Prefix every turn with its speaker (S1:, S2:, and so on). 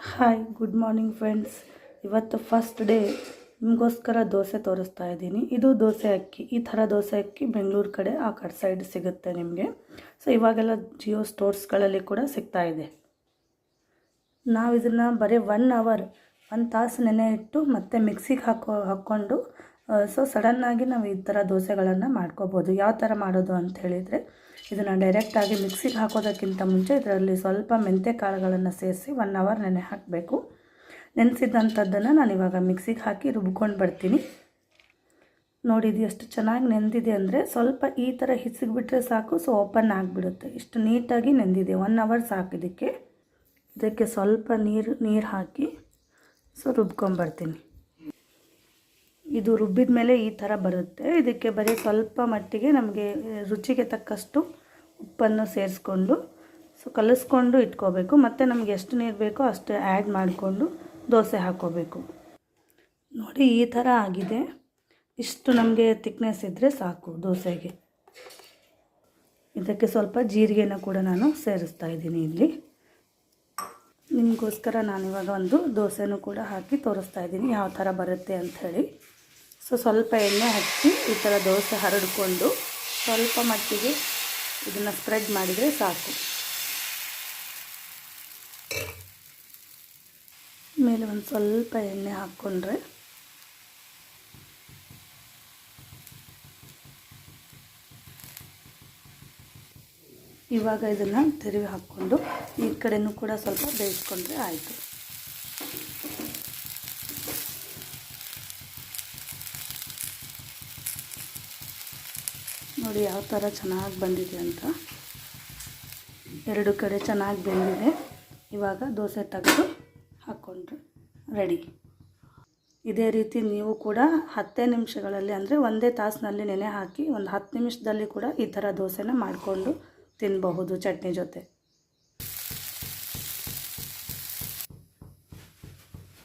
S1: Hi good morning friends. ಇವತ್ತು first day ನಿಮಗೋಸ್ಕರ ದೋಸೆ ತೋರಿಸ್ತಾ ಇದ್ದೀನಿ. ಇದು ದೋಸೆ ಅಕ್ಕಿ. ಈ ಥರ ದೋಸೆ ಅಕ್ಕಿ ಬೆಂಗಳೂರು ಕಡೆ ಆ ಕಡೆ ಸೈಡ್ ಸಿಗುತ್ತೆ ನಿಮಗೆ. ಸೊ ಇವಾಗೆಲ್ಲ ಜಿಯೋ ಸ್ಟೋರ್ಸ್ಗಳಲ್ಲಿ ಕೂಡ ಸಿಗ್ತಾ ಇದೆ. ನಾವು ಇದನ್ನು ಬರೀ 1 ಅವರ್ 1 ತಾಸು ನೆನೆ ಇಟ್ಟು ಮತ್ತೆ ಮಿಕ್ಸಿಗೆ ಹಾಕ್ಕೊಂಡು ಸೊ ಸಡನ್ನಾಗಿ ನಾವು ಈ ಥರ ದೋಸೆಗಳನ್ನು ಮಾಡ್ಕೋಬೋದು. ಯಾವ ಥರ ಮಾಡೋದು ಅಂತ ಹೇಳಿದರೆ, ಇದನ್ನು ಡೈರೆಕ್ಟಾಗಿ ಮಿಕ್ಸಿಗೆ ಹಾಕೋದಕ್ಕಿಂತ ಮುಂಚೆ ಇದರಲ್ಲಿ ಸ್ವಲ್ಪ ಮೆಂತ್ಯ ಕಾಳುಗಳನ್ನು ಸೇರಿಸಿ 1 ಅವರ್ ನೆನೆ ಹಾಕಬೇಕು. ನೆನೆಸಿದಂಥದ್ದನ್ನು ನಾನು ಇವಾಗ ಮಿಕ್ಸಿಗೆ ಹಾಕಿ ರುಬ್ಕೊಂಡು ಬರ್ತೀನಿ. ನೋಡಿದ್ದು ಎಷ್ಟು ಚೆನ್ನಾಗಿ ನೆಂದಿದೆ ಅಂದರೆ, ಸ್ವಲ್ಪ ಈ ಥರ ಹಿಸಿಗ್ಬಿಟ್ರೆ ಸಾಕು. ಸೊ ಓಪನ್ ಆಗಿಬಿಡುತ್ತೆ. ಇಷ್ಟು ನೀಟಾಗಿ ನೆಂದಿದೆ. 1 ಅವರ್ ಸಾಕು ಇದಕ್ಕೆ ಸ್ವಲ್ಪ ನೀರು ಹಾಕಿ ಸೊ ರುಬ್ಕೊಂಬರ್ತೀನಿ. ಇದು ರುಬ್ಬಿದ ಮೇಲೆ ಈ ಥರ ಬರುತ್ತೆ. ಇದಕ್ಕೆ ಬರೀ ಸ್ವಲ್ಪ ಮಟ್ಟಿಗೆ ನಮಗೆ ರುಚಿಗೆ ತಕ್ಕಷ್ಟು ಉಪ್ಪನ್ನು ಸೇರಿಸ್ಕೊಂಡು ಸೊ ಕಲಿಸ್ಕೊಂಡು ಇಟ್ಕೋಬೇಕು. ಮತ್ತು ನಮಗೆ ಎಷ್ಟು ನೀರು ಬೇಕೋ ಅಷ್ಟು ಆ್ಯಡ್ ಮಾಡಿಕೊಂಡು ದೋಸೆ ಹಾಕ್ಕೋಬೇಕು. ನೋಡಿ ಈ ಥರ ಆಗಿದೆ. ಇಷ್ಟು ನಮಗೆ ತಿಕ್ನೆಸ್ ಇದ್ದರೆ ಸಾಕು ದೋಸೆಗೆ. ಇದಕ್ಕೆ ಸ್ವಲ್ಪ ಜೀರಿಗೆನ ಕೂಡ ನಾನು ಸೇರಿಸ್ತಾ ಇದ್ದೀನಿ ಇಲ್ಲಿ. ನಿಮಗೋಸ್ಕರ ನಾನಿವಾಗ ಒಂದು ದೋಸೆನೂ ಕೂಡ ಹಾಕಿ ತೋರಿಸ್ತಾ ಇದ್ದೀನಿ ಯಾವ ಥರ ಬರುತ್ತೆ ಅಂಥೇಳಿ. ಸೊ ಸ್ವಲ್ಪ ಎಣ್ಣೆ ಹಚ್ಚಿ ಈ ಥರ ದೋಸೆ ಹರಡಿಕೊಂಡು ಸ್ವಲ್ಪ ಮಟ್ಟಿಗೆ ಇದನ್ನು ಸ್ಪ್ರೆಡ್ ಮಾಡಿದರೆ ಸಾಕು. ಮೇಲೆ ಒಂದು ಸ್ವಲ್ಪ ಎಣ್ಣೆ ಹಾಕ್ಕೊಂಡ್ರೆ ಇವಾಗ ಇದನ್ನು ತಿರುವಿ ಹಾಕ್ಕೊಂಡು ಈ ಕಡೆನೂ ಕೂಡ ಸ್ವಲ್ಪ ಬೇಯಿಸ್ಕೊಂಡ್ರೆ ಆಯಿತು. ನೋಡಿ ಯಾವ ಥರ ಚೆನ್ನಾಗಿ ಬಂದಿದೆ ಅಂತ. 2 ಕಡೆ ಚೆನ್ನಾಗಿ ಬೆಂದಿದೆ. ಇವಾಗ ದೋಸೆ ತೆಗೆದು ಹಾಕ್ಕೊಂಡ್ರೆ ರೆಡಿ. ಇದೇ ರೀತಿ ನೀವು ಕೂಡ 10 ನಿಮಿಷಗಳಲ್ಲಿ ಅಂದರೆ 1 ತಾಸಿನಲ್ಲಿ ನೆನೆ ಹಾಕಿ ಒಂದು 10 ನಿಮಿಷದಲ್ಲಿ ಕೂಡ ಈ ಥರ ದೋಸೆನ ಮಾಡಿಕೊಂಡು ತಿನ್ನಬಹುದು ಚಟ್ನಿ ಜೊತೆ.